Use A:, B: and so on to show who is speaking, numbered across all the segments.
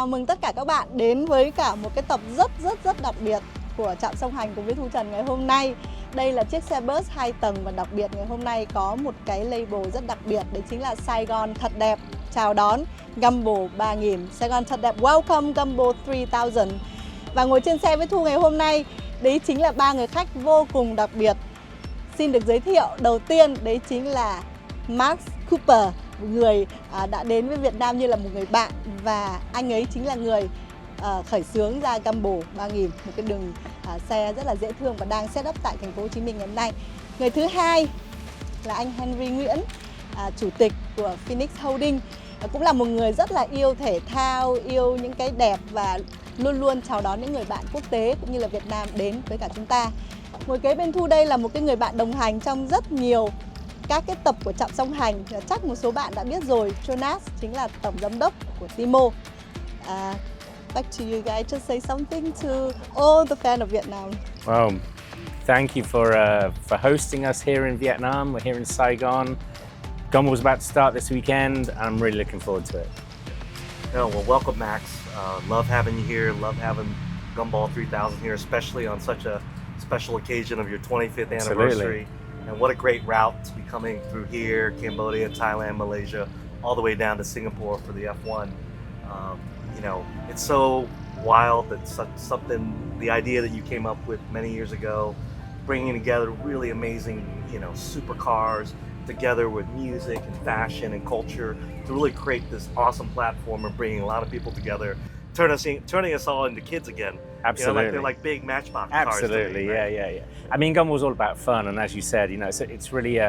A: chào mừng tất cả các bạn đến với cả một cái tập rất đặc biệt của Trạm Song Hành cùng với Thu Trần ngày hôm nay. Đây là chiếc xe bus 2 tầng và đặc biệt ngày hôm nay có một cái label rất đặc biệt, đấy chính là Saigon thật đẹp chào đón Gumball 3000, Saigon thật đẹp welcome Gumball 3000. Và ngồi trên xe với Thu ngày hôm nay, đấy chính là ba người khách vô cùng đặc biệt. Xin được giới thiệu đầu tiên đấy chính là Mr.Gumball, người đã đến với Việt Nam như là một người bạn, và anh ấy chính là người khởi xướng ra Gumball 3000, một cái đường xe rất là dễ thương và đang set up tại thành phố Hồ Chí Minh ngày hôm nay. Người thứ hai là anh 𝑻𝒉𝒖 chủ tịch của Phoenix Holding, cũng là một người rất là yêu thể thao, yêu những cái đẹp và luôn luôn chào đón những người bạn quốc tế cũng như là Việt Nam đến với cả chúng ta. Ngồi kế bên Thu đây là một cái người bạn đồng hành trong rất nhiều các cái tập của Trạm Song Hành. Chắc một số bạn đã biết rồi, Jonas chính là tổng giám đốc của Timo. Back to you guys, just say something to all the fans of Vietnam.
B: Well, thank you for hosting us here in Vietnam. We're here in Saigon. Gumball's about to start this weekend, and I'm really looking forward to it.
C: No, well, welcome, Max. Love having you here. Love having Gumball 3000 here, especially on such a special occasion of your 25th anniversary. And what a great route to be coming through here, Cambodia, Thailand, Malaysia, all the way down to Singapore for the F1. You know, it's so wild that something, the idea that you came up with many years ago, bringing together really amazing, you know, supercars together with music and fashion and culture to really create this awesome platform and bringing a lot of people together, turning us all into kids again.
B: Absolutely.
C: You know, they're like big Matchbox
B: Absolutely,
C: cars. Absolutely,
B: yeah. I mean, Gumball's all about fun, and as you said, you know, it's really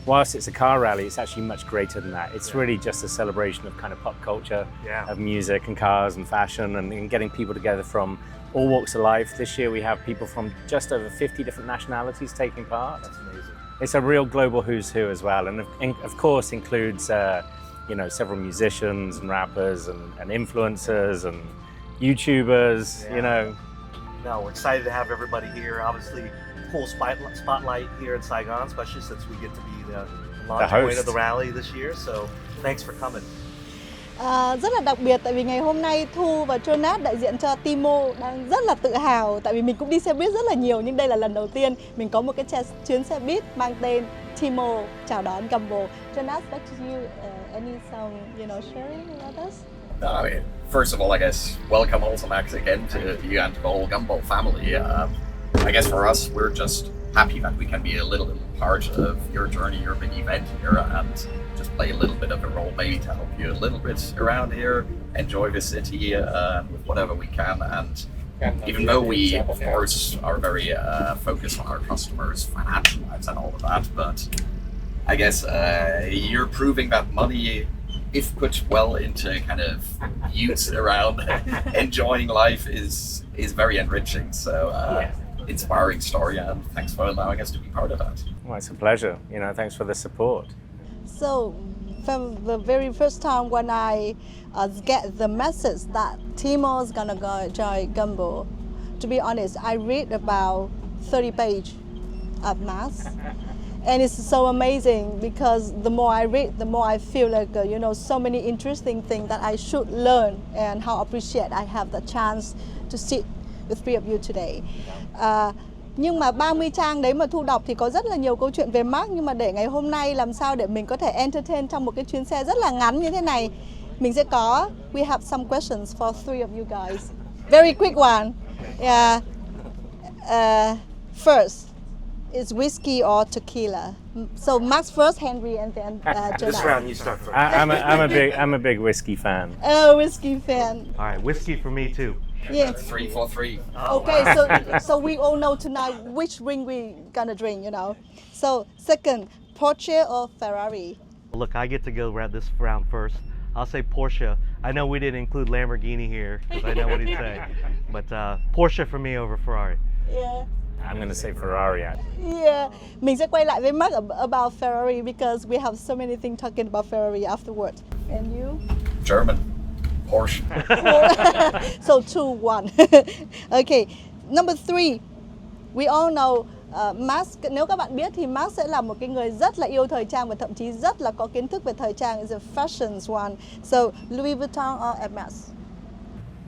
B: whilst it's a car rally, it's actually much greater than that. It's really just a celebration of kind of pop culture, of music and cars and fashion, and getting people together from all walks of life. This year we have people from just over 50 different nationalities taking part.
C: That's amazing.
B: It's a real global who's who as well, and of course includes you know, several musicians and rappers and influencers and YouTubers. You know.
C: No, we're excited to have everybody here. Obviously, full spotlight here in Saigon, especially since we get to be the launch point of the rally this year. So thanks for coming.
A: Rất là đặc biệt tại vì ngày hôm nay Thu và Jonas đại diện cho Timo đang rất là tự hào, tại vì mình cũng đi xe buýt rất là nhiều nhưng đây là lần đầu tiên mình có một cái chuyến xe buýt mang tên Timo chào đón Gumball. Jonas, back to you. Any some, you know, sharing with us?
D: I mean, first of all, I guess welcome also Max again to you and to the whole Gumball family. I guess for us, we're just happy that we can be a little part of your journey, your big event here, and just play a little bit of a role, maybe to help you a little bit around here, enjoy the city with whatever we can. And even though we, of course, are very focused on our customers' financial lives and all of that, but I guess you're proving that money, if put well into kind of youths around enjoying life, is very enriching. So inspiring story, and thanks for allowing us to be part of that.
B: Well, it's a pleasure. You know, thanks for the support.
A: So from the very first time when I get the message that Timo is gonna go join Gumball, to be honest, I read about 30 pages of math. And it's so amazing because the more I read, the more I feel like, you know, so many interesting things that I should learn, and how appreciate I have the chance to sit with three of you today. Nhưng mà 30 trang đấy mà Thu đọc thì có rất là nhiều câu chuyện về Mark, nhưng mà để ngày hôm nay làm sao để mình có thể entertain trong một cái chuyến xe rất là ngắn như thế này, mình sẽ có, we have some questions for three of you guys. Very quick one. Yeah. First, is whiskey or tequila? So Max first, Henry, and then Jonas.
C: This round you start first.
B: I'm a big whiskey fan.
A: Oh, whiskey fan.
C: All right, whiskey for me too.
A: Yeah.
D: 3 for 3.
A: Okay, so we all know tonight which drink we gonna drink, you know. So second, Porsche or Ferrari?
C: Look, I get to go around this round first. I'll say Porsche. I know we didn't include Lamborghini here because I know what he'd say, but Porsche for me over Ferrari.
A: Yeah.
B: I'm going to say Ferrari.
A: Yeah, mình sẽ quay lại với Mark about Ferrari because we have so many things talking about Ferrari afterwards. And you?
D: German. Porsche.
A: So 2-1. Okay, number 3. We all know Max, nếu các bạn biết thì Max sẽ là một cái người rất là yêu thời trang và thậm chí rất là có kiến thức về thời trang. Is a fashion one. So Louis Vuitton or Hermes?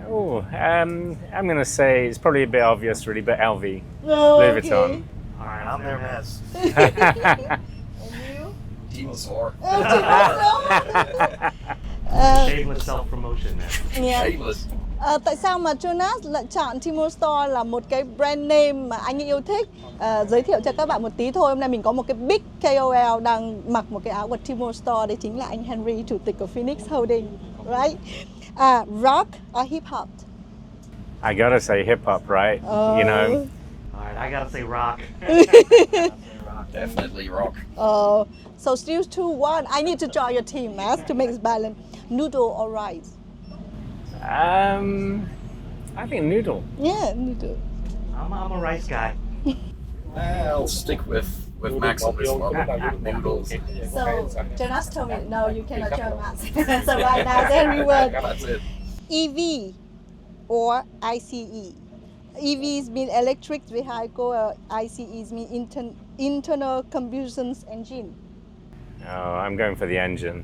B: Oh, I'm going to say it's probably a bit obvious, really, but 𝑙𝒉𝒂.
A: Oh,
B: Louis Vuitton.
C: All right, I'm their mess.
A: And you?
D: Dinosaur.
C: Shameless self-promotion, man.
A: Yeah.
D: Shameless.
A: Tại sao mà Jonas lại chọn Timo Store là một cái brand name mà anh yêu thích? Giới thiệu cho các bạn một tí thôi. Hôm nay mình có một cái big KOL đang mặc một cái áo của Timo Store. Đấy chính là anh Henry, chủ tịch của Phoenix Holding, right? Rock or hip hop?
B: I gotta say hip hop, right? You know.
C: All right, I gotta say rock.
D: Definitely rock.
A: So still 2-1. I need to join your team, Max, to make it balance. Noodle or rice?
B: I think noodle.
A: Yeah, noodle.
C: I'm a rice guy.
D: I'll stick with Max on this one. Noodles.
A: So Jonas told me, no, you cannot join Max. So right now, everyone.
D: That's it.
A: EV or ICE? EVs mean electric vehicle, or ICEs mean internal combustion engine.
B: Oh, I'm going for the engine.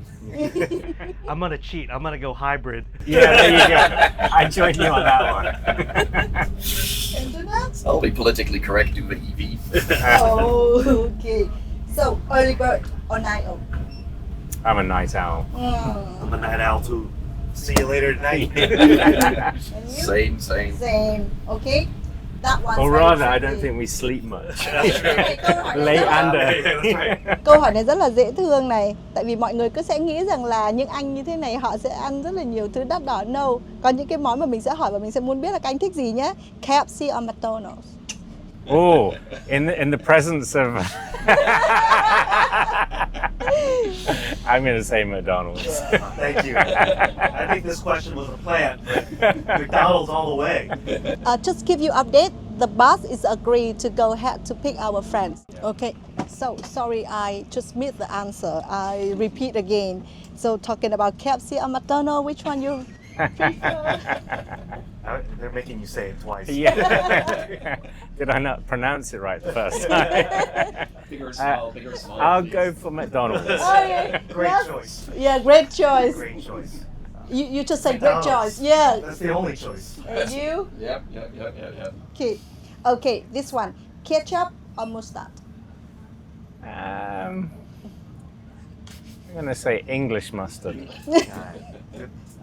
C: I'm gonna cheat. I'm gonna go hybrid.
B: Yeah, there you go. I join you on that one.
A: Can do that?
D: I'll be politically correct, do the EV.
A: Oh, okay. So early bird or night owl?
B: I'm a night owl.
C: I'm a night owl too. See you later tonight.
A: And you?
D: Same.
A: Same. Okay. That one's
B: Or
A: very
B: rather, I
A: tricky.
B: don't think we sleep much.
A: Okay, câu hỏi này
B: Late
A: rất là-
B: under.
A: Câu hỏi này rất là dễ thương này. Tại vì mọi người cứ sẽ nghĩ rằng là những anh như thế này họ sẽ ăn rất là nhiều thứ đắt đỏ. No. Có những cái món mà mình sẽ hỏi và mình sẽ muốn biết là các anh thích gì nhé. KFC or McDonald's?
B: Oh, in the presence of... I'm going to say McDonald's.
C: Thank you. I think this question was a plant, but McDonald's all the way.
A: Just give you update. The bus is agreed to go ahead to pick our friends. Okay. So sorry, I just missed the answer. I repeat again. So talking about KFC or McDonald's, which one you prefer?
C: They're making you say it twice.
B: Yeah. Did I not pronounce it right the first time?
D: Bigger smile, bigger smile.
B: I'll
D: please.
B: go for McDonald's.
A: Okay.
C: Great
A: Yes.
C: choice.
A: Yeah, great choice.
C: Great choice.
A: You just say great
C: McDonald's.
A: choice. Yeah.
C: That's the only choice.
A: And you?
D: Yep.
A: Okay. Okay, this one. Ketchup or mustard?
B: I'm going to say English mustard.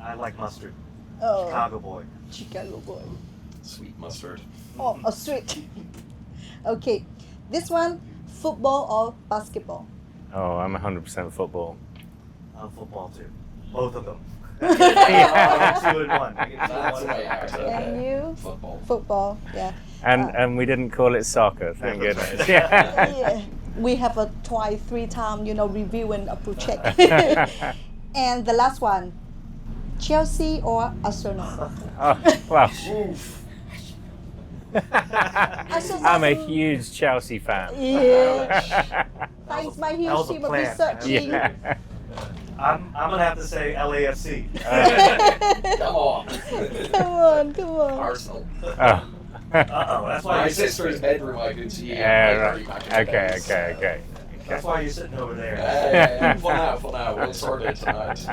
C: I like mustard.
A: Oh,
C: Chicago boy.
A: Chicago boy.
D: Sweet mustard.
A: Oh, a sweet. Okay. This one, football or basketball?
B: Oh, I'm 100% football.
C: Football too. Both of them.
B: Yeah.
C: 2 and 1.
D: That's the way out.
A: And you?
D: Football.
A: Football, yeah.
B: And we didn't call it soccer, thank
C: Yeah,
B: goodness. Yeah.
A: Yeah. We have a twice, 3 time, reviewing a project. And the last one, Chelsea or Arsenal?
B: Oh, well,
A: Arsenal.
B: I'm a huge Chelsea fan.
A: Yeah. Thanks, my
C: that
A: huge
C: was a
A: team of
C: plan.
A: researching.
B: Yeah.
C: I'm gonna have to say LAFC.
D: Come on.
A: Come on.
D: Arsenal.
B: Oh.
C: Uh-oh, that's why
D: My
C: you're sitting,
D: sister's bedroom, I can see.
B: Yeah,
D: my
B: right.
D: back in the
B: Okay,
D: beds.
B: okay.
C: that's why you're sitting over there.
D: For now. We'll sort it tonight.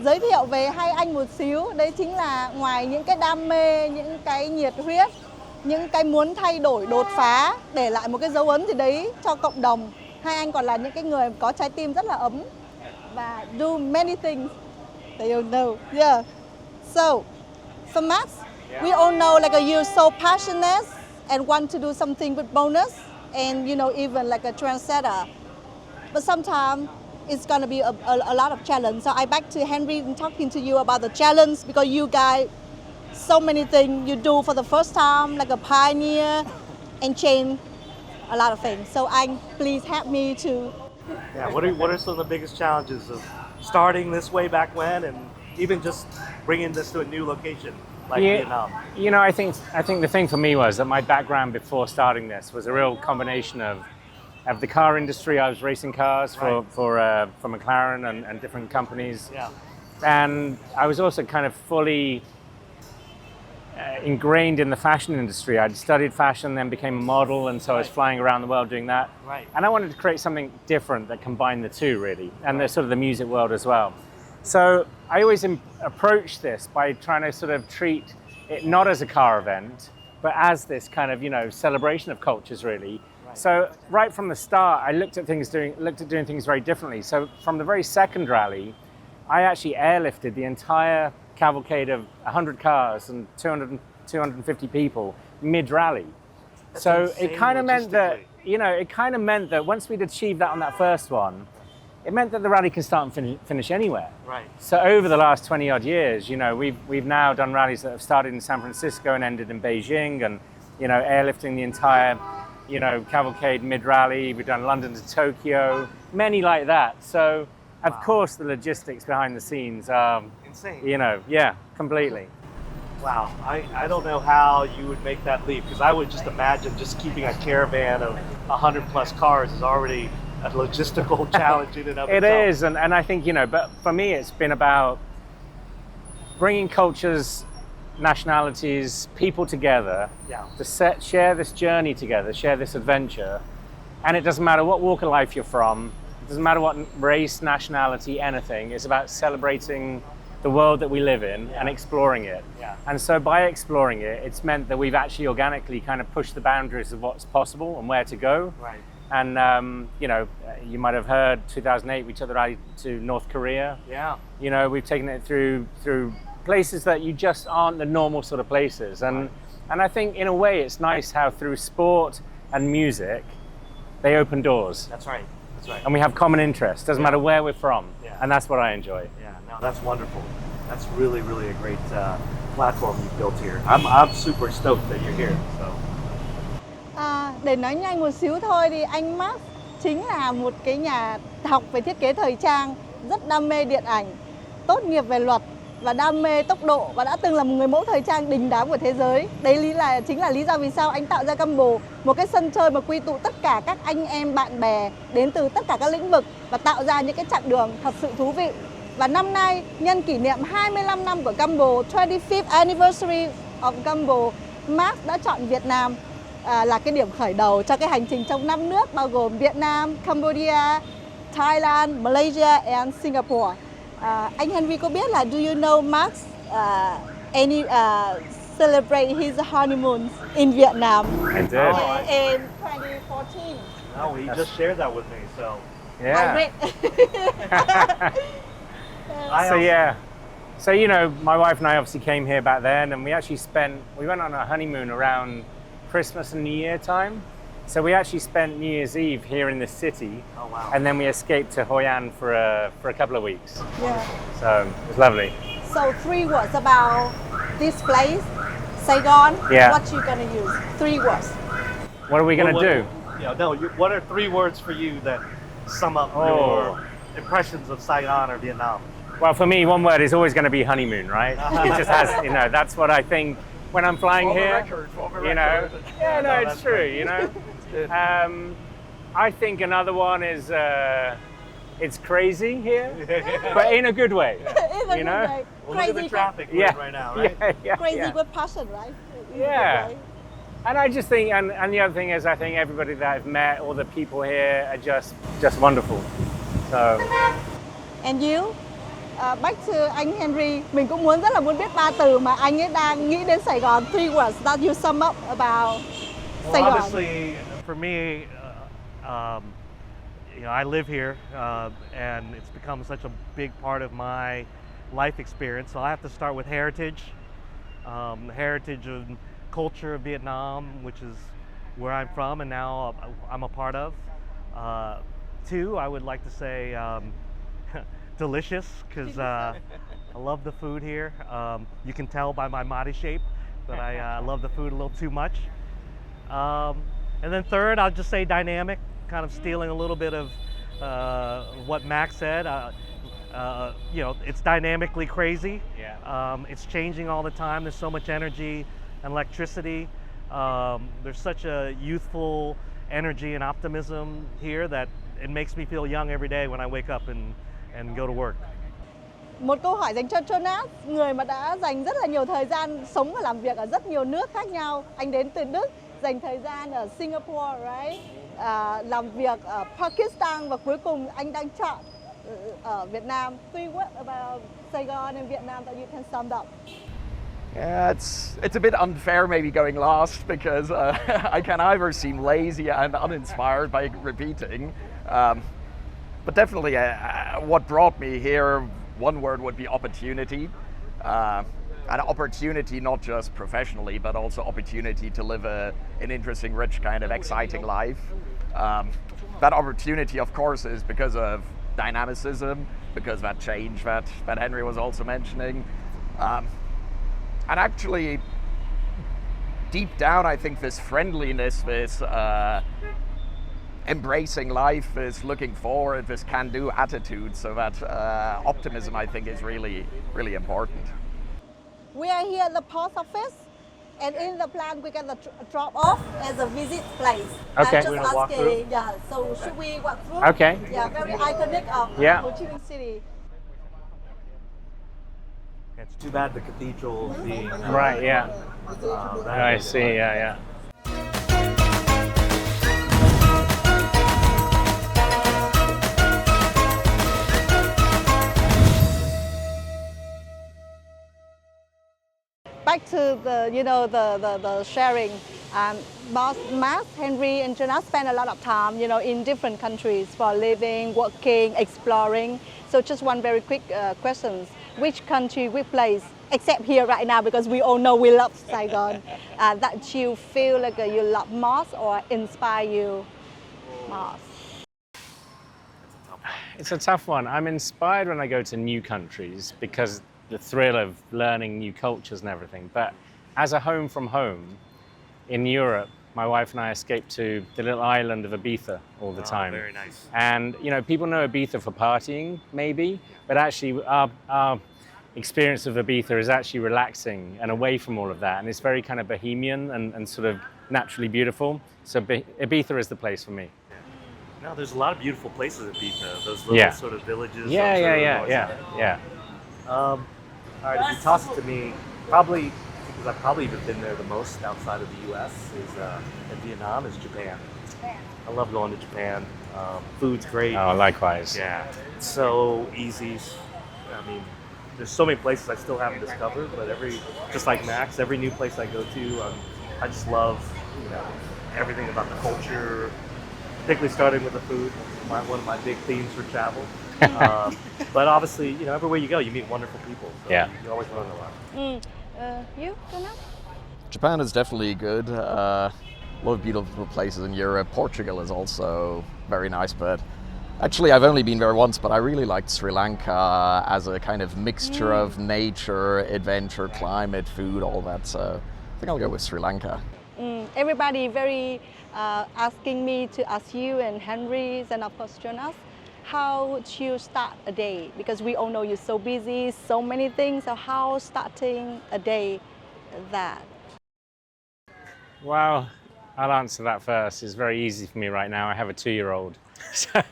A: Giới thiệu về hai anh một xíu, đấy chính là ngoài những cái đam mê, những cái nhiệt huyết, những cái muốn thay đổi, đột phá, để lại một cái dấu ấn gì đấy cho cộng đồng. Hai anh còn là những cái người có trái tim rất là ấm và do many things they don't know. Yeah. So, for Max, we all know like you're so passionate and want to do something with bonus and even like a trendsetter. But sometimes it's going to be a lot of challenge. So I back to Henry and talking to you about the challenge because you guys, so many things you do for the first time, like a pioneer and change a lot of things. So please help me to...
C: Yeah, what are some of the biggest challenges of starting this way back when and even just bringing this to a new location like Vietnam?
B: I think the thing for me was that my background before starting this was a real combination of the car industry. I was racing cars for McLaren and different companies.
C: Yeah.
B: And I was also kind of fully ingrained in the fashion industry. I'd studied fashion, then became a model, and so I was flying around the world doing that.
C: Right.
B: And I wanted to create something different that combined the two, really, and the sort of the music world as well. So I always approach this by trying to sort of treat it not as a car event, but as this kind of, you know, celebration of cultures, really. Right. So right from the start, I looked at doing things very differently. So from the very second rally, I actually airlifted the entire cavalcade of 100 cars and 250 people mid-rally. So it kind of meant that, you know, once we'd achieved that on that first one, it meant that the rally can start and finish anywhere.
C: Right.
B: So over the last 20 odd years, you know, we've now done rallies that have started in San Francisco and ended in Beijing, and, you know, airlifting the entire, you know, cavalcade mid-rally. We've done London to Tokyo, many like that. So of course the logistics behind the scenes are
C: insane.
B: You know, yeah, completely.
C: Wow, I don't know how you would make that leap, because I would just imagine just keeping a caravan of 100 plus cars is already a logistical challenge in and of itself.
B: It is, and I think, you know, but for me it's been about bringing cultures, nationalities, people together to share this journey together, share this adventure. And it doesn't matter what walk of life you're from, it doesn't matter what race, nationality, anything. It's about celebrating the world that we live in and exploring it.
C: Yeah.
B: And so by exploring it, it's meant that we've actually organically kind of pushed the boundaries of what's possible and where to go.
C: Right.
B: And, you know, you might have heard 2008, we took the rally to North Korea.
C: Yeah.
B: You know, we've taken it through places that you just aren't the normal sort of places. And I think in a way it's nice how through sport and music, they open doors.
C: That's right. That's right.
B: And we have common interests, doesn't matter where we're from.
C: Yeah.
B: And that's what I enjoy.
C: Yeah, no, that's wonderful. That's really, really a great platform you've built here. I'm super stoked that you're here. So.
A: Để nói nhanh một xíu thôi thì anh Max chính là một cái nhà học về thiết kế thời trang, rất đam mê điện ảnh, tốt nghiệp về luật và đam mê tốc độ, và đã từng là một người mẫu thời trang đình đám của thế giới. Đấy chính là lý do vì sao anh tạo ra Gumball, một cái sân chơi mà quy tụ tất cả các anh em bạn bè đến từ tất cả các lĩnh vực và tạo ra những cái chặng đường thật sự thú vị. Và năm nay nhân kỷ niệm 25 năm của Gumball, 25th anniversary of Gumball, Max đã chọn Việt Nam là cái điểm khởi đầu cho cái hành trình trong 5 nước bao gồm Việt Nam, Cambodia, Thailand, Malaysia and Singapore. Anh Henry có biết là do you know Max celebrate his honeymoon in Vietnam?
B: I did.
A: In 2014.
C: No, he just shared that with me, so.
B: Yeah.
A: I read.
B: So yeah. So, you know, my wife and I obviously came here back then, and we went on a honeymoon around Christmas and New Year time. So we actually spent New Year's Eve here in the city.
C: Oh, wow.
B: And then we escaped to Hoi An for a couple of weeks.
A: Yeah.
B: So it was lovely.
A: So 3 words about this place, Saigon.
B: Yeah.
A: What you gonna use? 3 words.
B: What are we going to do?
C: Yeah, no. What are 3 words for you that sum up your impressions of Saigon or Vietnam?
B: Well, for me, one word is always going to be honeymoon, right? It just has, you know, that's what I think when I'm flying here. You know, yeah, no, it's true. You know, I think another one is it's crazy here, but in a good way. You know,
C: Well, look at the traffic right now, right?
A: Crazy with passion, right?
B: Yeah. And I just think, and the other thing is, I think everybody that I've met, all the people here are just wonderful. So.
A: And you? Back to anh Henry, mình cũng rất là muốn biết 3 từ mà anh ấy đang nghĩ đến Sài Gòn. 3 words that you sum up about Saigon.
C: Well, obviously, for me, you know, I live here, and it's become such a big part of my life experience. So I have to start with heritage, heritage of culture of Vietnam, which is where I'm from, and now I'm a part of. 2, I would like to say. Delicious, because I love the food here. You can tell by my body shape that I love the food a little too much. And then 3rd, I'll just say dynamic, kind of stealing a little bit of what Max said. You know, it's dynamically crazy.
B: Yeah.
C: It's changing all the time. There's so much energy and electricity. There's such a youthful energy and optimism here that it makes me feel young every day when I wake up and go to work.
A: Một câu hỏi dành cho Jonas, người mà đã dành rất là nhiều thời gian sống và làm việc ở rất nhiều nước khác nhau. Anh đến từ Đức, dành thời gian ở Singapore, right? Làm việc ở Pakistan và cuối cùng anh đang chọn ở Việt Nam. What about Saigon and Vietnam that you can sum up?
E: Yeah, it's a bit unfair maybe going last because I can either seem lazy and uninspired by repeating, but definitely what brought me here, one word would be opportunity. An opportunity not just professionally, but also opportunity to live an interesting, rich, kind of exciting life. That opportunity, of course, is because of dynamicism, because that change that Henry was also mentioning. And actually, deep down, I think this friendliness, this embracing life, this looking forward, this can-do attitude, so that optimism, I think, is really, really important.
A: We are here at the post office, and in the plan we get the drop off as a visit place.
B: Okay.
A: I'm just
C: We're gonna walk
A: asking,
C: through?
A: yeah. So should we walk through?
B: Okay.
A: Yeah, very iconic of
B: Yeah.
A: Ho Chi Minh City.
C: It's too bad the cathedral being
B: Right, yeah.
C: that
B: I
C: is-
B: see, yeah.
A: Back to the sharing. Max, Henry, and Jonas spend a lot of time, in different countries for living, working, exploring. So just one very quick question: which country, which place, except here right now, because we all know we love Saigon, that you feel like you love most or inspire you most?
B: It's a tough one. I'm inspired when I go to new countries because the thrill of learning new cultures and everything. But as a home from home, in Europe, my wife and I escaped to the little island of Ibiza all the time.
C: Very nice.
B: And, people know Ibiza for partying, maybe, but actually our experience of Ibiza is actually relaxing and away from all of that. And it's very kind of bohemian and sort of naturally beautiful. So Ibiza is the place for me.
C: No, there's a lot of beautiful places in Ibiza. Those little
B: Yeah.
C: sort of villages.
B: Yeah.
C: All right, if you toss it to me, probably because I've probably even been there the most outside of the U.S. In Vietnam is Japan. I love going to Japan. Food's great.
B: Oh, likewise.
C: Yeah, it's so easy. I mean, there's so many places I still haven't discovered, but just like Max, every new place I go to, I just love, everything about the culture, particularly starting with the food. One of my big themes for travel. But obviously, everywhere you go, you meet wonderful people. So
B: Yeah.
C: You always learn a lot.
A: You, Jonas?
E: Japan is definitely good. A lot of beautiful places in Europe. Portugal is also very nice, but actually I've only been there once, but I really liked Sri Lanka as a kind of mixture of nature, adventure, climate, food, all that. So I think I'll go with Sri Lanka.
A: Everybody very asking me to ask you and Henry and of course Jonas, how would you start a day? Because we all know you're so busy, so many things. So how starting a day that?
B: Well, I'll answer that first. It's very easy for me right now. I have a 2-year-old. So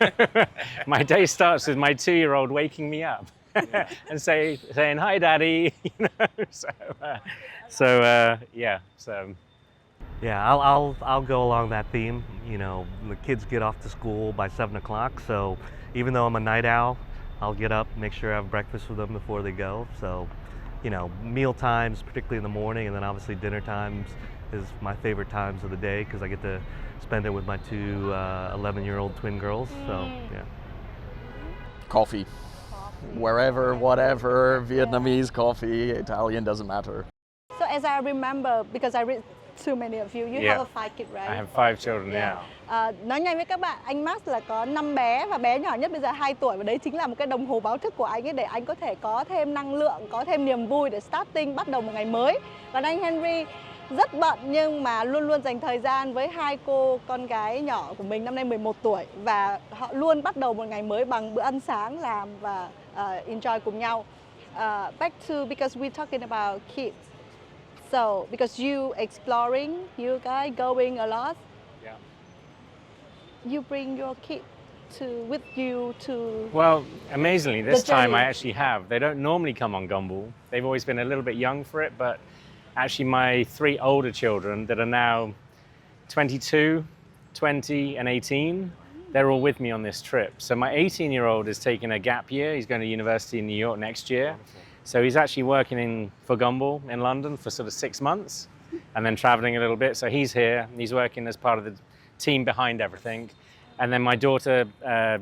B: my day starts with my 2-year-old waking me up and saying, "Hi, Daddy."
C: Yeah, I'll go along that theme. The kids get off to school by 7 o'clock, so even though I'm a night owl, I'll get up, make sure I have breakfast with them before they go. So, meal times, particularly in the morning, and then obviously dinner times is my favorite times of the day because I get to spend it with my two 11-year-old twin girls. So, yeah.
E: Coffee. Wherever, whatever, Vietnamese coffee, Italian, doesn't matter.
A: So as I remember, because I read too many of you, you
B: Yeah.
A: have a 5 kids, right?
B: I have 5 children, yeah.
A: Nói nhanh với các bạn, anh Max là có 5 bé và bé nhỏ nhất bây giờ 2 tuổi, và đấy chính là một cái đồng hồ báo thức của anh ấy để anh có thể có thêm năng lượng, có thêm niềm vui để starting, bắt đầu một ngày mới. Còn anh Henry rất bận nhưng mà luôn luôn dành thời gian với 2 cô con gái nhỏ của mình năm nay 11 tuổi và họ luôn bắt đầu một ngày mới bằng bữa ăn sáng làm và enjoy cùng nhau. Back to, because we're talking about kids. So, because you exploring, you guys going a lot,
B: Yeah.
A: you bring your kid with you to?
B: Well, amazingly, this
A: The
B: time I
A: journey.
B: actually have. They don't normally come on Gumball. They've always been a little bit young for it, but actually my 3 older children that are now 22, 20, and 18, they're all with me on this trip. So my 18-year-old is taking a gap year. He's going to university in New York next year. So he's actually working for Gumball in London for sort of 6 months and then traveling a little bit. So he's here. He's working as part of the team behind everything. And then my daughter,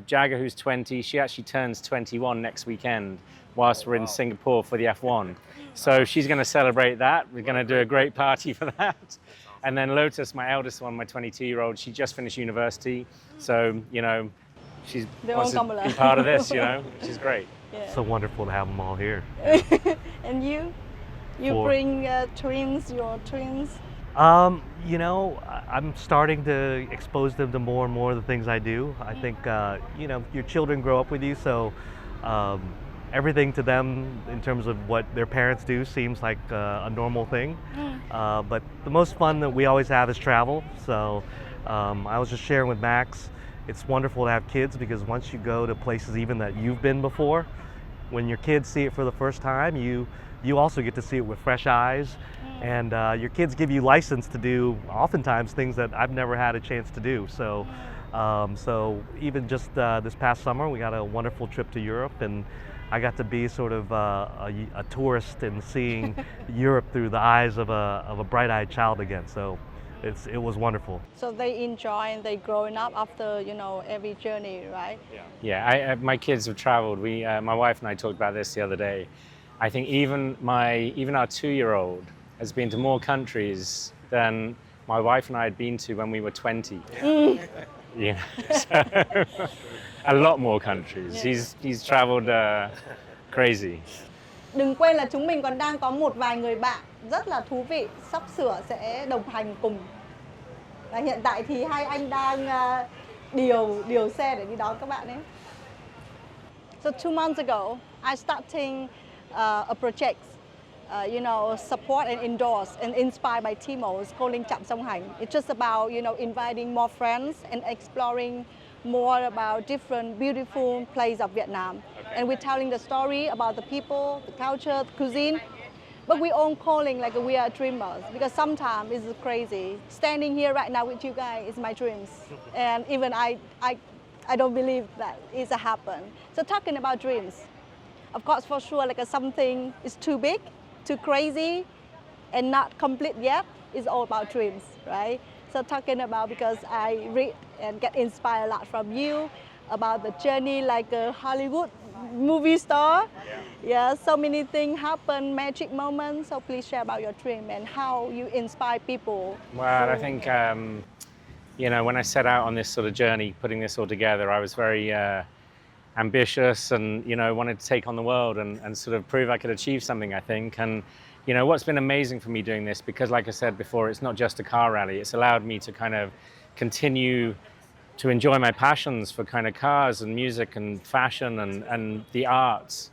B: Jagger, who's 20, she actually turns 21 next weekend whilst we're in Singapore for the F1. So she's going to celebrate that. We're going to do a great party for that. And then Lotus, my eldest one, my 22-year-old, she just finished university. So, you know, she wants to be part of this, you know, which is great.
A: Yeah.
C: So wonderful to have them all here.
A: And you bring twins, your twins?
C: You know, I'm starting to expose them to more and more of the things I do. I think, you know, your children grow up with you, so everything to them in terms of what their parents do seems like a normal thing. But the most fun that we always have is travel. So I was just sharing with Max, it's wonderful to have kids because once you go to places even that you've been before, when your kids see it for the first time, you also get to see it with fresh eyes. And your kids give you license to do oftentimes things that I've never had a chance to do. So, so even just this past summer, we got a wonderful trip to Europe, and I got to be sort of a tourist and seeing Europe through the eyes of a bright-eyed child again. So it was wonderful.
A: So they enjoy and they growing up after, you know, every journey, right?
B: Yeah, my kids have traveled. My wife and I talked about this the other day. I think even our 2-year-old has been to more countries than my wife and I had been to when we were 20. Yeah, so, a lot more countries. He's traveled crazy.
A: Đừng quên là chúng mình còn đang có một vài người bạn rất là thú vị sắp sửa sẽ đồng hành cùng. Và hiện tại thì hai anh đang điều xe để đi đón các bạn ấy. So 2 months ago, I starting a project, you know, support and endorse and inspired by Timo. It's calling Trạm Song Hành. It's just about, you know, inviting more friends and exploring more about different beautiful places of Vietnam. And we're telling the story about the people, the culture, the cuisine. But we all calling like we are dreamers because sometimes it's crazy. Standing here right now with you guys is my dreams. And even I don't believe that it's a happen. So talking about dreams, of course, for sure, like something is too big, too crazy, and not complete yet. It's all about dreams, right? So talking about, because I read and get inspired a lot from you about the journey like a Hollywood movie star. Yeah, so many things happen, magic moments. So please share about your dream and how you inspire people.
B: Well, I think, you know, when I set out on this sort of journey, putting this all together, I was very ambitious and, you know, wanted to take on the world and sort of prove I could achieve something, I think. And, you know, what's been amazing for me doing this, because like I said before, it's not just a car rally, it's allowed me to kind of continue to enjoy my passions for kind of cars and music and fashion and the arts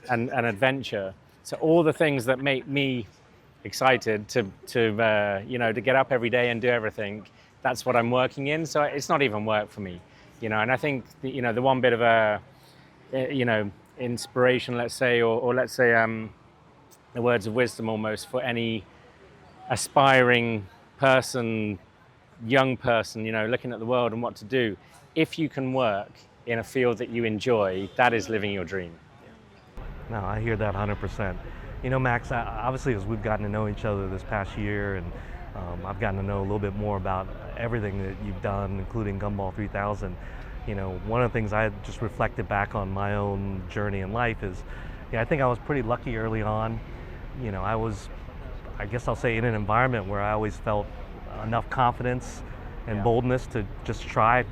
B: and adventure. So all the things that make me excited to you know, to get up every day and do everything, that's what I'm working in. So it's not even work for me, you know. And I think, you know, the one bit of a, you know, inspiration, let's say, or let's say the words of wisdom almost for any aspiring person, young person, you know, looking at the world and what to do. If you can work in a field that you enjoy, that is living your dream.
C: No, I hear that 100%. You know, Max, obviously as we've gotten to know each other this past year, and I've gotten to know a little bit more about everything that you've done, including Gumball 3000. You know, one of the things I just reflected back on my own journey in life is, yeah, I think I was pretty lucky early on. You know, I guess I'll say, in an environment where I always felt enough confidence and boldness to just try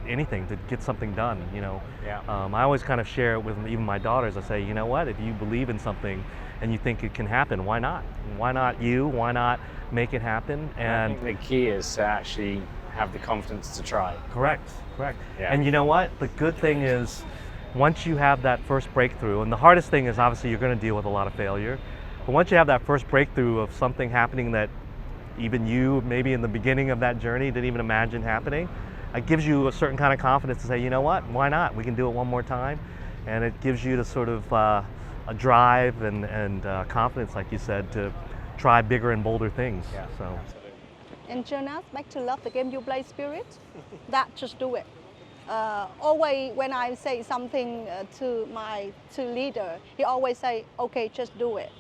C: anything to get something done, you know. I always kind of share it with even my daughters. I say, you know what, if you believe in something and you think it can happen, why not? Why not you? Why not make it happen? And
B: I think the key is to actually have the confidence to try.
C: Correct.
B: Yeah.
C: And you know what? The good thing is, once you have that first breakthrough, and the hardest thing is obviously you're going to deal with a lot of failure, but once you have that first breakthrough of something happening that even you, maybe in the beginning of that journey, didn't even imagine happening,
F: it gives you a certain kind of confidence to say, you know what, why not? We can do it one more time. And it gives you the sort of a drive and confidence, like you said, to try bigger and bolder things.
B: Yeah.
F: So.
A: And Jonas, back to love the game you play spirit, that just do it. Always when I say something to my leader, he always say, okay, just do it.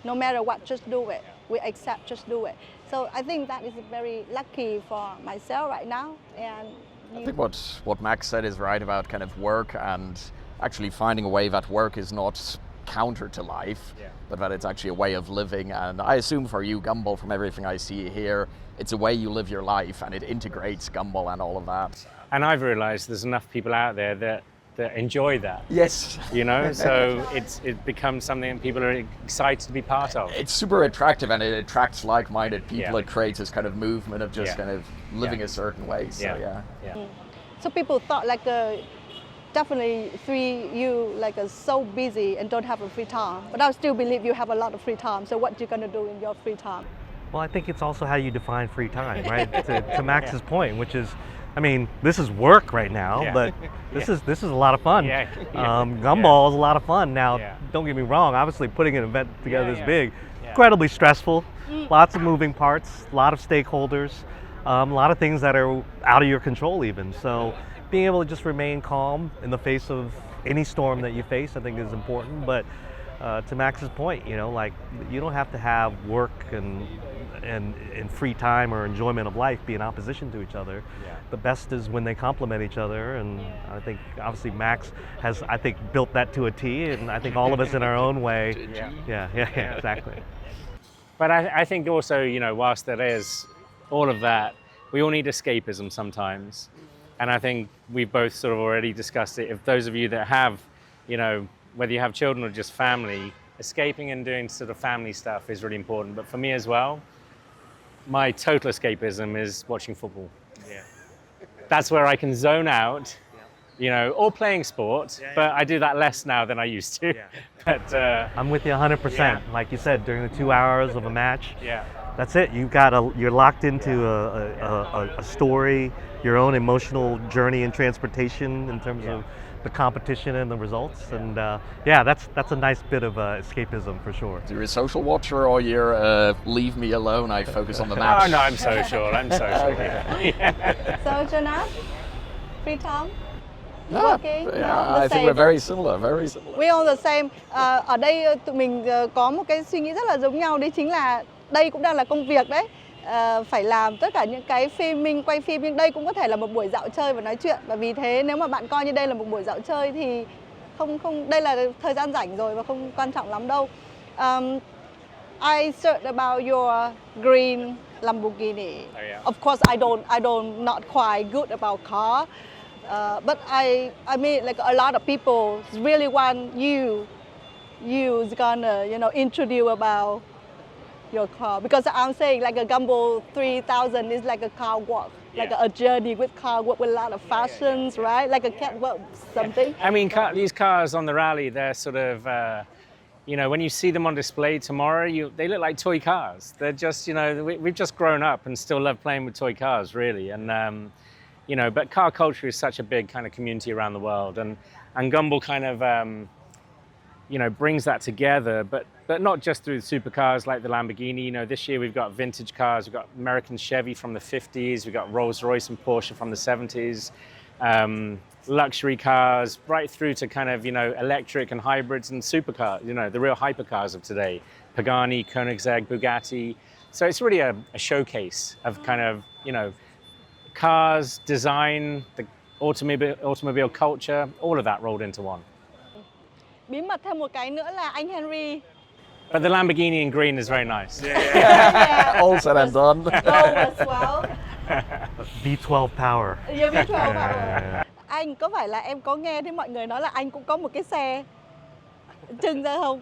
A: No matter what, just do it. We accept, just do it. So I think that is very lucky for myself right now. And
E: I think what Max said is right about kind of work, and actually finding a way that work is not counter to life, but that it's actually a way of living. And I assume for you, Gumball, from everything I see here, it's a way you live your life, and it integrates Gumball and all of that.
B: And I've realized there's enough people out there that enjoy that.
E: Yes.
B: You know, so it becomes something that people are excited to be part of.
E: It's super attractive, and it attracts like-minded people.
B: Yeah.
E: It creates this kind of movement of just
B: Yeah.
E: kind of living
B: Yeah.
E: a certain way. So yeah.
A: so people thought like definitely you like so busy and don't have a free time. But I still believe you have a lot of free time. So what you gonna do in your free time?
F: Well, I think it's also how you define free time, right? to Max's point, which is, I mean, this is work right now,
B: Yeah.
F: but this is a lot of fun.
B: Yeah.
F: Gumball is a lot of fun. Now,
B: Yeah.
F: don't get me wrong. Obviously, putting an event together this
B: Yeah.
F: big,
B: Yeah.
F: incredibly stressful. Lots of moving parts, a lot of stakeholders, a lot of things that are out of your control, even. So, being able to just remain calm in the face of any storm that you face, I think, is important. But to Max's point, you know, like, you don't have to have work and free time or enjoyment of life be in opposition to each other.
B: Yeah.
F: The best is when they complement each other, and I think obviously Max has, I think, built that to a T, and I think all of us in our own way. Yeah, exactly.
B: But I think also, you know, whilst there is all of that, we all need escapism sometimes. And I think we've both sort of already discussed it. If those of you that have, you know, whether you have children or just family, escaping and doing sort of family stuff is really important. But for me as well, my total escapism is watching football.
F: Yeah.
B: That's where I can zone out, you know, or playing sport, but I do that less now than I used to. But
F: I'm with you 100%. Like you said, during the 2 hours of a match,
B: yeah.
F: that's it. You're locked into a story, your own emotional journey and transportation in terms of the competition and the results. And that's a nice bit of escapism for sure.
E: You're a social watcher, or you're leave me alone, I focus on the match?
B: Oh no, I'm social.
A: So Jonas, free time?
E: Yeah, I think we're very similar,
A: We all the same. Ở đây tụi mình có một cái suy nghĩ rất là giống nhau, đấy chính là đây cũng đang là công việc đấy. Phải làm tất cả những cái filming, quay phim, nhưng đây cũng có thể là một buổi dạo chơi và nói chuyện. Và vì thế nếu mà bạn coi như đây là một buổi dạo chơi thì không đây là thời gian rảnh rồi và không quan trọng lắm đâu. I searched about your green Lamborghini.
B: Oh, yeah.
A: Of course, I don't not quite good about car, but I mean, like a lot of people really want you's gonna, you know, introduce about your car, because I'm saying like a Gumball 3000 is like a car walk, like a journey with car walk with a lot of fashions, right? Like a catwalk, something.
B: I mean, these cars on the rally, they're sort of, you know, when you see them on display tomorrow, they look like toy cars. They're just, you know, we've just grown up and still love playing with toy cars, really. And, you know, but car culture is such a big kind of community around the world. And Gumball kind of, you know, brings that together, but not just through the supercars like the Lamborghini. You know, this year we've got vintage cars, we've got American Chevy from the 50s, we've got Rolls-Royce and Porsche from the 70s, luxury cars, right through to kind of, you know, electric and hybrids and supercars, you know, the real hypercars of today, Pagani, Koenigsegg, Bugatti. So it's really a showcase of kind of, you know, cars, design, the automobile culture, all of that rolled into one.
A: Bí mật thêm một cái nữa là anh Henry.
B: But the Lamborghini in green is very nice.
E: All said and done.
A: Gold as well.
F: V12 power.
A: Yeah, V12 power. Anh có phải là em có nghe thấy mọi người nói là anh cũng có một cái xe trưng ra không?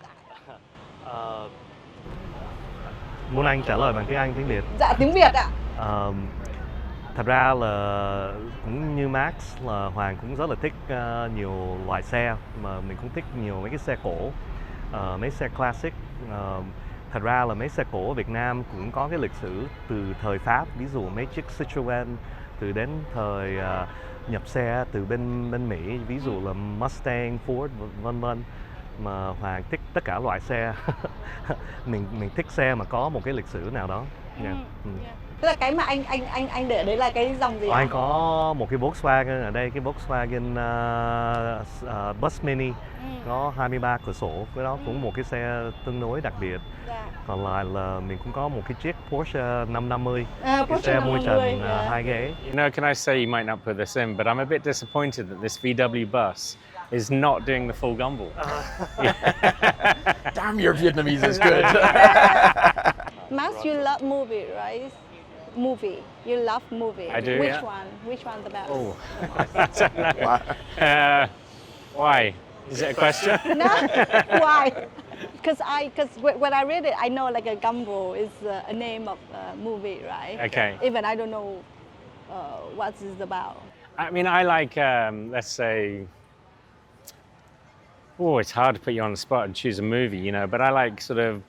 F: Muốn anh trả lời bằng tiếng Anh, tiếng Việt?
A: Dạ, tiếng Việt ạ.
F: Thật ra là cũng như Max, là Hoàng cũng rất là thích nhiều loại xe, mà mình cũng thích nhiều mấy cái xe cổ, mấy xe classic. Thật ra là mấy xe cổ ở Việt Nam cũng có cái lịch sử từ thời Pháp, ví dụ mấy chiếc Citroën từ đến thời nhập xe từ bên Mỹ, ví dụ là Mustang, Ford, vân vân. Mà Hoàng thích tất cả loại xe. mình thích xe mà có một cái lịch sử nào đó.
A: Tức là cái mà anh để đấy là cái dòng gì?
F: Anh có một cái Volkswagen ở đây, cái Volkswagen Bus Mini, có 23 cửa sổ, cái đó cũng một cái xe tương đối đặc biệt. Còn lại là mình cũng có một cái chiếc Porsche 550, cái xe mui trần 2 ghế.
B: You know, can I say you might not put this in, but I'm a bit disappointed that this VW bus is not doing the full Gumball.
E: Damn, your Vietnamese is good.
A: Max, you love movie, right? Movie. You love movie.
B: I do,
A: Which
B: yeah.
A: one? Which one the best?
B: Oh, I don't know. Why? Is it a question?
A: No? Why? Because when I read it, I know like a Gumball is a name of a movie, right?
B: Okay.
A: Even I don't know what it's about.
B: I mean, I like, let's say, oh, it's hard to put you on the spot and choose a movie, you know, but I like sort of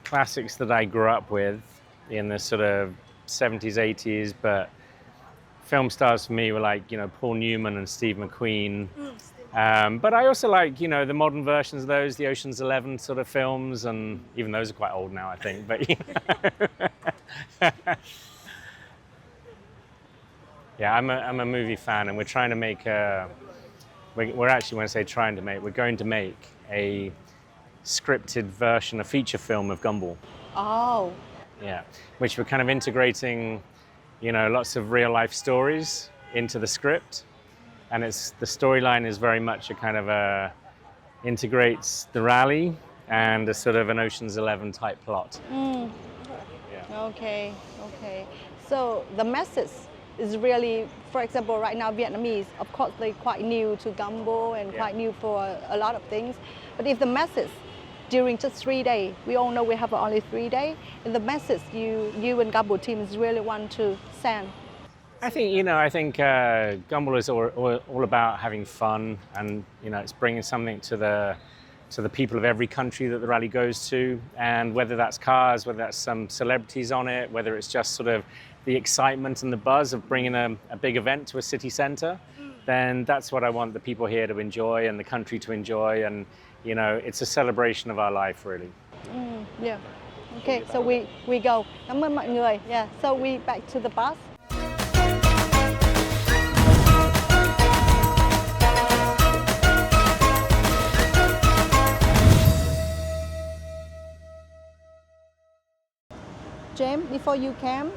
B: classics that I grew up with in the sort of 70s, 80s, but film stars for me were like, you know, Paul Newman and Steve McQueen. But I also like, you know, the modern versions of those, the Ocean's 11 sort of films, and even those are quite old now, I think, but you know. Yeah, I'm a movie fan, and we're trying to make we're actually, when I say trying to make, we're going to make a scripted version, a feature film of Gumball.
A: Oh.
B: Yeah, which we're kind of integrating, you know, lots of real life stories into the script. And the storyline is very much a kind of integrates the rally and a sort of an Ocean's 11 type plot.
A: Yeah. Okay. So the message is really, for example, right now Vietnamese, of course, they're quite new to Gumball and quite new for a lot of things. But if the message during just 3 days, we all know we have only 3 days, and the message you and Gumball team is really want to send.
B: I think, you know, Gumball is all about having fun, and, you know, it's bringing something to the people of every country that the rally goes to, and whether that's cars, whether that's some celebrities on it, whether it's just sort of the excitement and the buzz of bringing a big event to a city centre, then that's what I want the people here to enjoy and the country to enjoy, and, you know, it's a celebration of our life, really.
A: Yeah. Okay, so we go. Cảm ơn mọi người. Yeah. So we back to the bus. James, before you came,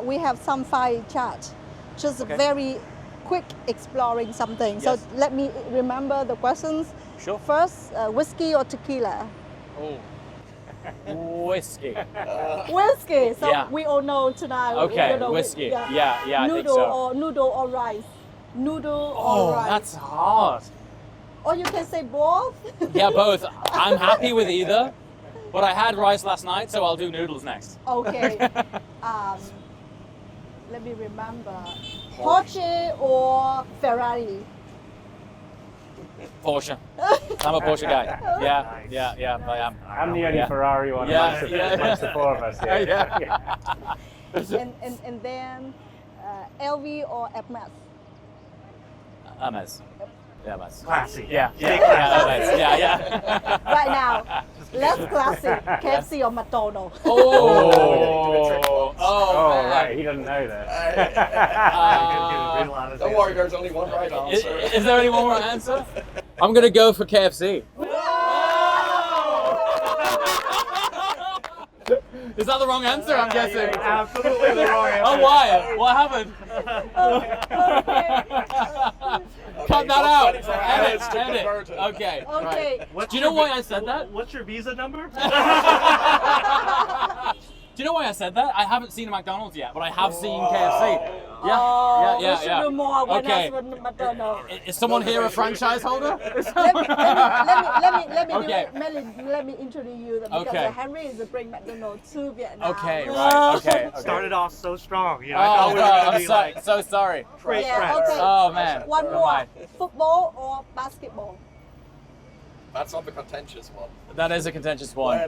A: we have some file chat. Just very quick exploring something.
G: Yes.
A: So let me remember the questions.
G: Sure.
A: First, whiskey or tequila?
G: Oh. Whiskey.
A: Whiskey. So
G: Yeah.
A: we all know tonight.
G: Okay,
A: you know,
G: whiskey. Yeah, I think so.
A: Noodle or rice. Noodle
G: Oh,
A: or rice.
G: that's hard.
A: Or you can say both.
G: Yeah, both. I'm happy with either, but I had rice last night, so I'll do noodles next.
A: Okay. Let me remember. Porsche or Ferrari?
G: Porsche. I'm a Porsche guy. Yeah, I am.
B: I'm the only Ferrari one amongst the four of us here.
A: And then LV or Hermes?
G: Hermes. Yeah, Hermes.
C: Classy.
G: Yeah, Hermes. Yeah.
A: Right now, less classic. KFC or McDonald's?
B: Oh, right, he doesn't know that.
E: Don't worry, there's only one right answer.
G: Is there only one more answer? I'm gonna go for KFC. Is that the wrong answer? I'm guessing.
B: Absolutely the wrong answer.
G: Oh, why? What happened? Cut that out. Edit. Okay.
A: Okay.
G: Right. Do you know why I said that?
C: What's your visa number?
G: Do you know why I said that? I haven't seen a McDonald's yet, but I have seen KFC.
A: We should do more when
G: Okay.
A: with McDonald's.
G: Is someone here a franchise holder?
A: Let me introduce you because
G: Okay.
A: Henry is bring McDonald's to Vietnam.
G: Okay, right. Okay.
C: Started off so strong. You know, I thought we were
G: I'm
C: going to be
G: so sorry.
C: great
A: Yeah,
C: friends.
A: okay.
G: Oh man.
A: One
G: Never
A: more.
G: mind.
A: Football or basketball?
E: That's not the contentious one.
G: That is a contentious one.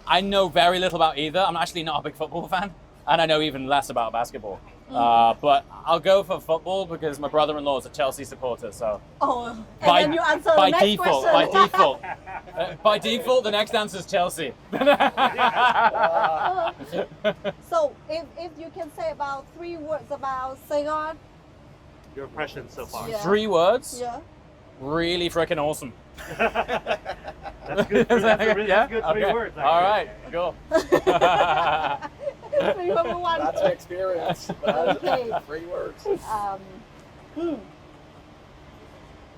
G: I know very little about either. I'm actually not a big football fan. and I know even less about basketball. But I'll go for football because my brother-in-law is a Chelsea supporter. So
A: And then you answer the
G: by
A: next
G: default,
A: question.
G: by default, the next answer is Chelsea.
A: So if you can say about 3 words about Saigon.
C: Your impression so far.
A: Yeah.
G: 3 words?
A: Yeah.
G: Really freaking awesome.
C: That's good. That's good 3 words.
G: All right, cool.
A: 3 number 1.
D: That's an experience.
A: Okay.
D: 3 words.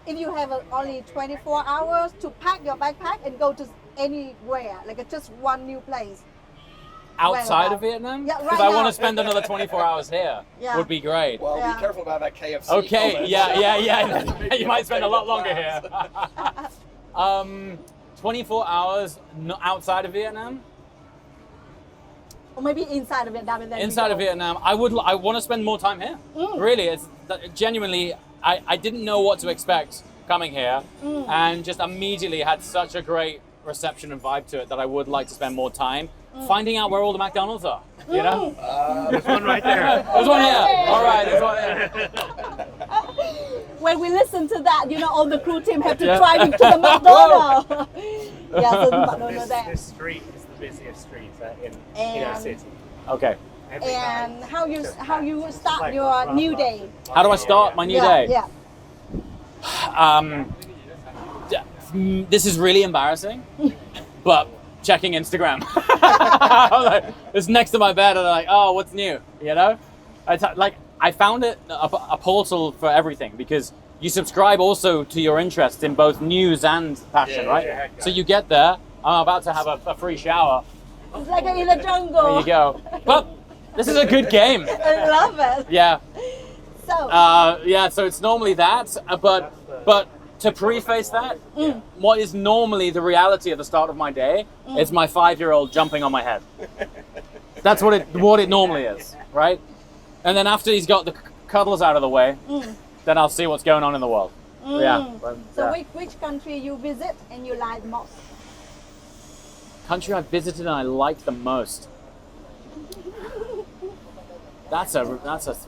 A: If you have only 24 hours to pack your backpack and go to anywhere, like just one new place.
G: Outside of Vietnam?
A: Yeah,
G: Because
A: right
G: I want
A: now.
G: to spend another 24 hours here.
A: Yeah.
G: Would be great.
D: Well,
A: Yeah.
D: be careful about that KFC.
G: Okay,
D: comment.
G: yeah. You might spend a lot longer here. 24 hours outside of Vietnam?
A: Or maybe inside of Vietnam and then you
G: Inside
A: go.
G: of Vietnam, I want to spend more time here. Really, it's genuinely. I didn't know what to expect coming here, and just immediately had such a great reception and vibe to it that I would like to spend more time finding out where all the McDonald's are. You know,
C: There's one right there.
G: there's one here. All right, there's one here.
A: When we listen to that, all the crew team have to
G: Yeah.
A: drive into the McDonald's. Yeah, so bạn don't know that.
B: This street is the busiest street in
A: And-
B: our city.
G: Okay.
B: Every night.
A: And how you start your new day?
G: How do I start my new day?
A: Yeah.
G: This is really embarrassing, but checking Instagram. It's next to my bed, and I'm like, oh, what's new? You know, I found it a portal for everything because you subscribe also to your interest in both news and fashion, right?
B: yeah.
G: So you get there. I'm about to have a free shower.
A: It's like in the jungle.
G: There you go. But this is a good game.
A: I love it.
G: Yeah.
A: So,
G: So it's normally that, but to preface that, what is normally the reality at the start of my day is my 5-year-old jumping on my head. That's what it normally is, right? And then after he's got the cuddles out of the way, then I'll see what's going on in the world. Yeah.
A: so which country you visit and you like most?
G: Country I visited and I liked the most. That's a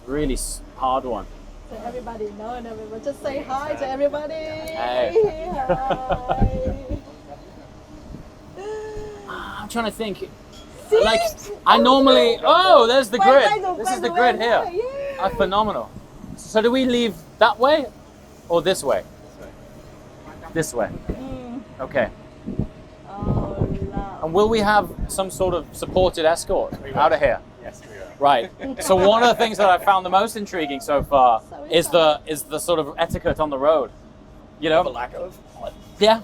G: really hard one.
A: So everybody know and everybody just say hi to everybody.
G: Hey.
A: Hi.
G: I'm trying to think.
A: See?
G: Like I normally. Oh, there's the grid. This is the grid here.
A: Yeah.
G: Phenomenal. So do we leave that way or this way? This way. Okay.
A: Oh, love.
G: And will we have some sort of supported escort out of here?
B: Yes, we are.
G: Right. So one of the things that I found the most intriguing so far
A: So
G: is the sort of etiquette on the road. You
D: The
G: know?
D: lack of.
G: Yeah.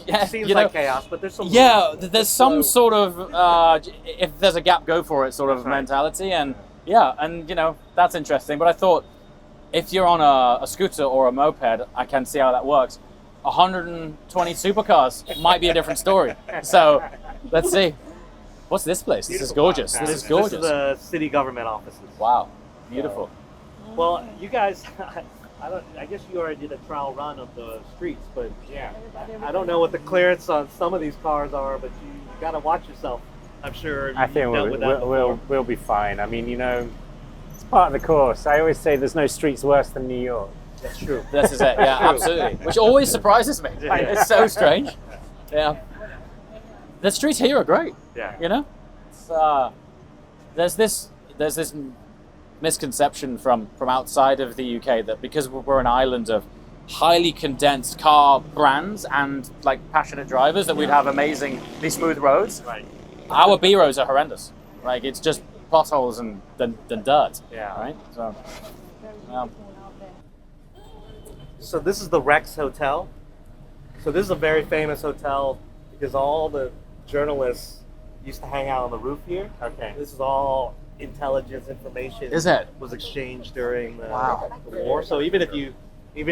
G: Yeah.
C: Seems
G: you know?
C: like chaos, but there's some.
G: Yeah, there's some sort of if there's a gap, go for it sort of mentality, and that's interesting. But I thought if you're on a scooter or a moped, I can see how that works. 120 supercars might be a different story. So let's see. What's this place? This is gorgeous. This is gorgeous.
C: This is the city government offices.
G: Wow, beautiful.
C: Well, you guys, I guess you already did a trial run of the streets, but
B: Yeah.
C: I don't know what the clearance on some of these cars are, but you got to watch yourself. I'm sure.
B: I think
C: you've dealt with that
B: we'll be fine. I mean, it's part of the course. I always say there's no streets worse than New York.
C: That's true.
G: This is it. Yeah, absolutely. Which always surprises me. It's so strange. Yeah. The streets here are great.
C: Yeah.
G: You know, it's, there's this misconception from outside of the UK that because we're an island of highly condensed car brands and like passionate drivers that we'd have amazingly smooth roads.
C: Right.
G: Our B roads are horrendous. Like it's just potholes and then dirt.
C: Yeah.
G: Right. So.
C: So this is the Rex Hotel. So this is a very famous hotel because all the journalists used to hang out on the roof here.
B: Okay.
C: This is all intelligence information.
G: Is it?
C: Was exchanged during the,
G: Wow.
C: the war. So even if you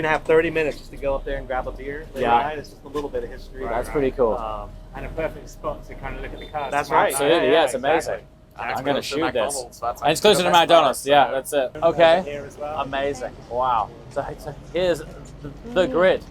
C: have 30 minutes just to go up there and grab a beer,
G: Yeah.
C: it's just a little bit of history.
G: That's pretty cool.
B: And a perfect spot to kind of look at the cars.
C: That's right.
G: Absolutely. Yeah, it's
B: exactly.
G: amazing.
D: And it's
G: I'm going to
D: close to
G: shoot this.
D: McDonald's, that's
G: And it's closer to McDonald's. Yeah, that's it. Okay.
B: Here as well.
G: Amazing. Wow. So here's the grid.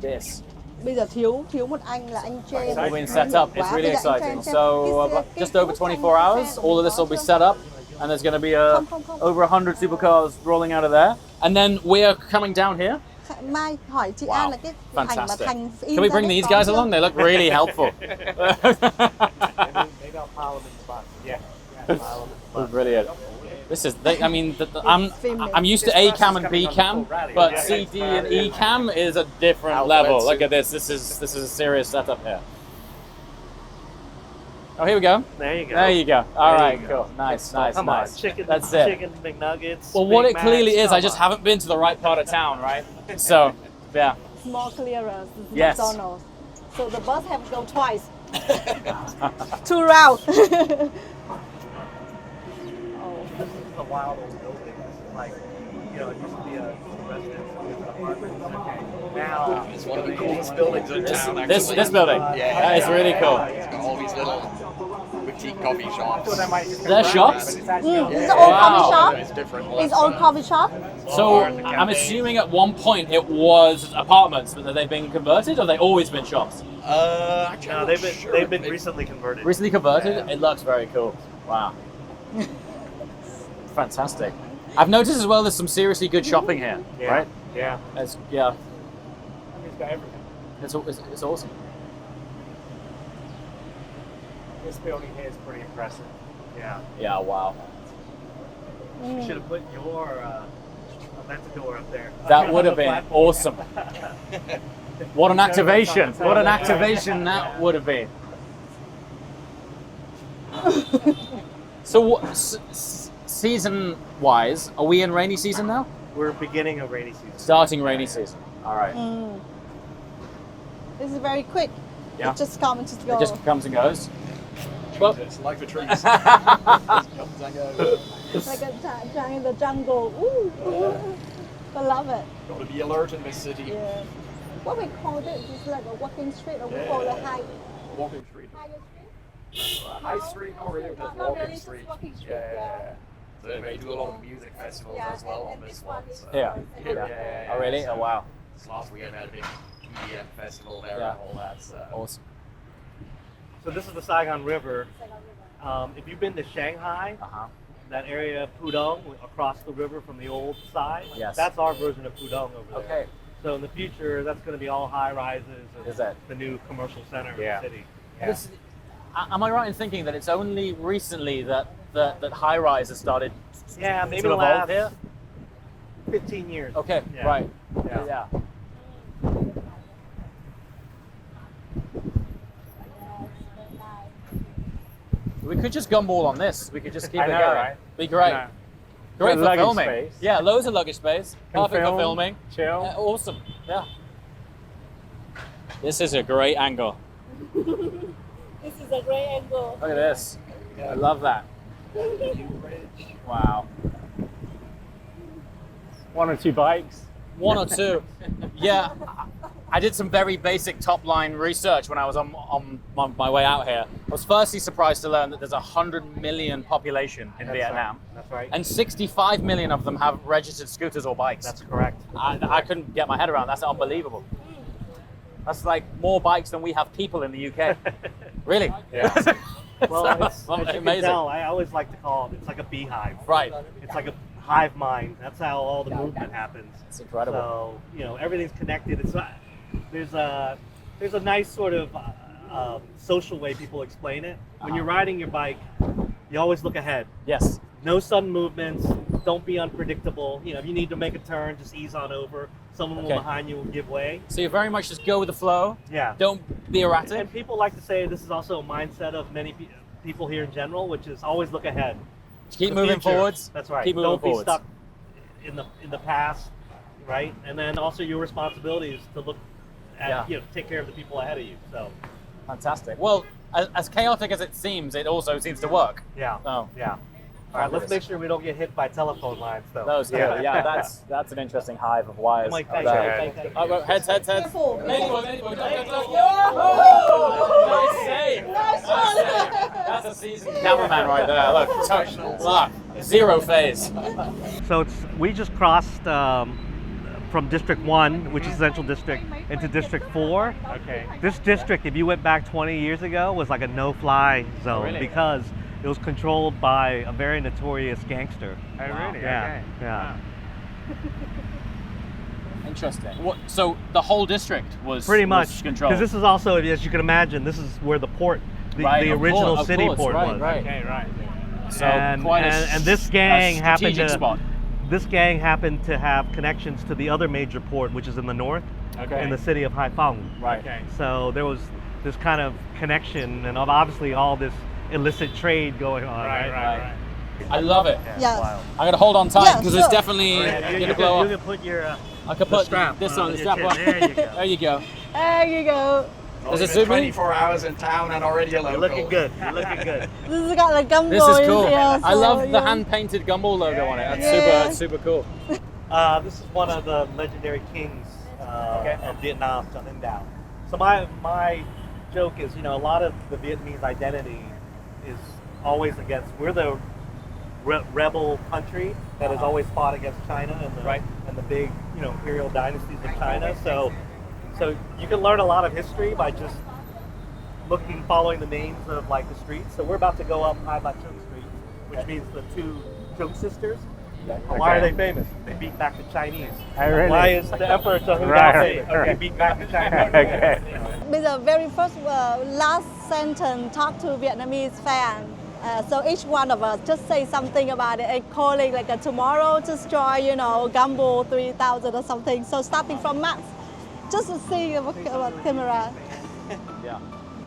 G: This.
A: Bây giờ thiếu một anh là anh Chen.
G: It's been set up. It's really exciting. So just over 24 hours, all of this will be set up. and there's going to be
A: Come.
G: over 100 supercars rolling out of there. And then we're coming down here.
A: Mai hỏi chị
G: Wow.
A: An là cái thành mà
G: Fantastic.
A: thành in
G: Can we
A: ra
G: bring
A: đấy
G: these
A: có
G: guys
A: chưa?
G: along? They look really helpful.
C: Maybe I'll pile them in the bus. Yeah. Pile them in the bus.
G: Brilliant. This is, I mean, I'm used to A cam and B cam, but CD and E cam is a different level. Look at this. This is a serious setup here. Oh, here we go.
C: There you go.
G: There you go. All
C: There
G: right,
C: you go.
G: cool. Nice, nice,
C: Come
G: nice.
C: on, chicken.
G: That's it.
C: Chicken McNuggets.
G: Well, what
C: Big
G: it clearly
C: Macs,
G: is, I
C: come
G: just
C: on.
G: haven't been to the right part of town, right? So, yeah.
A: Small clearance,
G: Yes.
A: McDonald's. So the bus have to go twice. 2 rounds.
C: This is a wild old building. This is like, you know, it used to be a residence apartment. Now
D: It's one of the coolest buildings in town, actually.
G: This building.
D: Yeah,
G: It's really cool.
D: It's got all these little boutique coffee shops.
G: They're shops?
A: It's all coffee shop.
D: It's different.
A: It's all coffee shop.
G: So I'm assuming at one point it was apartments, but they've been converted, or they've always been shops?
D: Actually,
C: No,
D: I'm not sure.
C: they've been recently converted.
G: Recently converted? It looks very cool. Wow. Fantastic. I've noticed as well there's some seriously good shopping here,
C: Yeah.
G: right?
C: Yeah.
G: Yeah.
C: It's got everything.
G: It's awesome.
C: This building here is pretty impressive. Yeah.
G: Yeah, wow.
C: You should have put your Aventador up there.
G: That would have been awesome. What an activation. What an activation that would have been. So season-wise, are we in rainy season now?
C: We're beginning of rainy season.
G: Starting rainy season. All right.
A: This is very quick.
G: Yeah.
A: It just comes and just go.
G: It just comes and goes. Well,
D: It's like the trees. It comes and goes.
A: It's like a giant in the jungle. Ooh. I love it.
D: Got to be alert in this city.
A: Yeah. What we call this is like a walking street, or we call it high
D: Walking street.
A: street.
D: High street, or really just
A: Not
D: walking
A: really, just
D: street.
A: walking street,
D: Yeah. So they do a lot of music festivals as well on this one. So.
G: yeah.
D: Yeah.
G: Oh, really? Oh, wow.
D: Last weekend had a big EDM festival there
G: Yeah.
D: and all that. So.
G: Awesome.
C: So this is the Saigon River. If you've been to Shanghai,
G: Uh-huh.
C: that area of Pudong across the river from the old side,
G: Yes.
C: that's our version of Pudong over there.
G: Okay.
C: So in the future, that's going to be all high rises and
G: Is that?
C: the new commercial center
G: Yeah.
C: of the city.
G: Am I right in thinking that it's only recently that high rise has started
C: Yeah, maybe
G: to
C: the
G: evolve
C: last
G: here?
C: 15 years.
G: Okay,
C: Yeah.
G: right.
C: Yeah.
G: Yeah. We could just gumball on this. We could just keep
C: I
G: it
C: know,
G: going.
C: right?
G: Be great.
C: No.
G: Great for
B: Luggage
G: filming.
B: space.
G: Yeah, loads of luggage space.
B: Can
G: Perfect
B: film,
G: for filming.
B: chill.
G: Awesome. Yeah. This is a great angle.
A: This is a great angle.
G: Look at this. I love that. Wow.
B: 1 or 2 bikes.
G: 1 or 2. Yeah. I did some very basic top-line research when I was on my way out here. I was firstly surprised to learn that there's 100 million population in Vietnam.
C: That's right.
G: And 65 million of them have registered scooters or bikes.
C: That's correct.
G: I couldn't get my head around. That's unbelievable. That's like more bikes than we have people in the UK. Really?
B: Yeah.
C: Well, it's, as you can
G: amazing.
C: tell, I always like to call it, it's like a beehive.
G: Right.
C: It's like a hive mind. That's how all the movement happens.
G: It's incredible.
C: So, you know, everything's connected. It's not, there's a nice sort of social way people explain it. When you're riding your bike, you always look ahead.
G: Yes.
C: No sudden movements. Don't be unpredictable. You know, if you need to make a turn, just ease on over. Someone
G: Okay.
C: behind you will give way.
G: So you very much just go with the flow.
C: Yeah.
G: Don't be erratic.
C: And people like to say this is also a mindset of many people here in general, which is always look ahead.
G: Keep
C: The
G: moving
C: future.
G: forwards.
C: That's right.
G: Keep moving
C: Don't
G: forwards.
C: be stuck in the past, right? And then also your responsibility is to look at,
G: Yeah.
C: you know, take care of the people ahead of you. So
G: Fantastic. Well, as chaotic as it seems, it also seems to work.
C: yeah,
G: Oh.
C: yeah. All right, let's make sure we don't get hit by telephone lines, though.
G: Those two. Yeah, that's an interesting hive of wires.
C: Mike,
G: out
C: thank
G: there.
C: you, thank you.
G: Oh, well, heads.
A: Careful.
G: Nice save. Nice save. That's a seasoned cameraman right there. Look, look, 0 phase.
F: So we just crossed from District 1, which is Central District, into District 4.
C: Okay.
F: This district, if you went back 20 years ago, was like a no-fly zone
G: really?
F: because it was controlled by a very notorious gangster.
B: Oh, really?
F: Yeah,
B: Okay.
F: yeah.
G: Interesting. So the whole district was
F: Pretty much,
G: controlled.
F: because this is also, as you can imagine, this is where the port, the original city port was.
G: Right.
B: Okay, right.
G: So
F: And,
G: quite
F: and this gang happened
G: strategic
F: to
G: spot.
F: this gang happened to have connections to the other major port, which is in the north,
G: Okay.
F: in the city of Haiphong.
G: Right.
B: Okay.
F: So there was this kind of connection, and obviously all this illicit trade going on.
G: Right. I love it.
A: Yes.
G: I gotta hold on tight
A: Yeah,
G: because
A: sure.
G: it's definitely gonna blow
F: You
G: up.
F: can put your
G: I could
F: the
G: put
F: strap
G: this
F: on
G: on the
F: your
G: strap
F: chin.
G: on.
F: There you go.
G: There you go.
A: There you go.
G: Does it suit me?
E: 24 hours in town and already a local.
F: You're looking good. You're looking good.
A: This has got like Gumball
G: This is
A: in
G: cool.
A: here.
G: I
A: so,
G: love the
A: yeah.
G: hand-painted Gumball logo on it.
A: Yeah.
G: That's super cool.
F: This is one of the legendary kings of Vietnam, Trần Anh Đạo. So my joke is, a lot of the Vietnamese identity is always against. We're the rebel country that has always fought against China and the big, imperial dynasties of China. So you can learn a lot of history by just following the names of like the streets. So we're about to go up Hai Ba Trung Street, which means the two Trung sisters. Why are they famous? They beat back the Chinese.
B: Oh, really?
F: Why is the Emperor Trần Anh Đạo
B: Right,
F: famous?
B: right.
F: They beat back the Chinese.
B: Okay.
A: Bây giờ very first last sentence talk to Vietnamese fan. So each one of us just say something about it and calling like a tomorrow destroy, Gumball 3000 or something. So starting from Max, just to see about camera.
G: Yeah.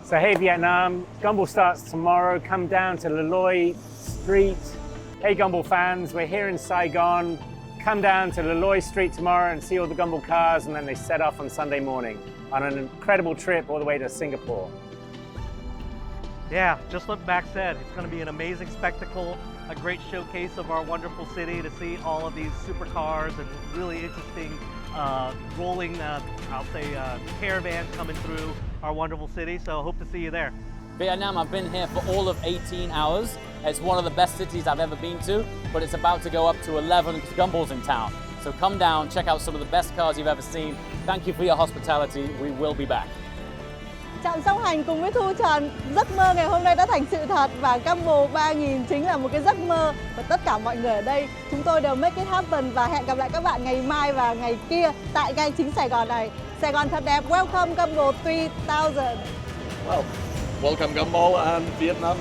B: So hey Vietnam, Gumball starts tomorrow. Come down to Loi Street. Hey Gumball fans, we're here in Saigon. Come down to Loi Street tomorrow and see all the Gumball cars, and then they set off on Sunday morning on an incredible trip all the way to Singapore.
F: Yeah, just like Max said, it's going to be an amazing spectacle, a great showcase of our wonderful city to see all of these supercars and really interesting rolling, caravans coming through our wonderful city. So I hope to see you there.
G: Vietnam, I've been here for all of 18 hours. It's one of the best cities I've ever been to, but it's about to go up to 11 because Gumball's in town. So come down, check out some of the best cars you've ever seen. Thank you for your hospitality. We will be back.
A: Trạm Song Hành cùng với Thu Tran, giấc mơ ngày hôm nay đã thành sự thật và Gumball 3000 chính là một cái giấc mơ, và tất cả mọi người ở đây chúng tôi đều make it happen, và hẹn gặp lại các bạn ngày mai và ngày kia tại ngay chính Sài Gòn này. Sài Gòn thật đẹp, welcome Gumball 3000.
E: Well, welcome Gumball and Vietnam.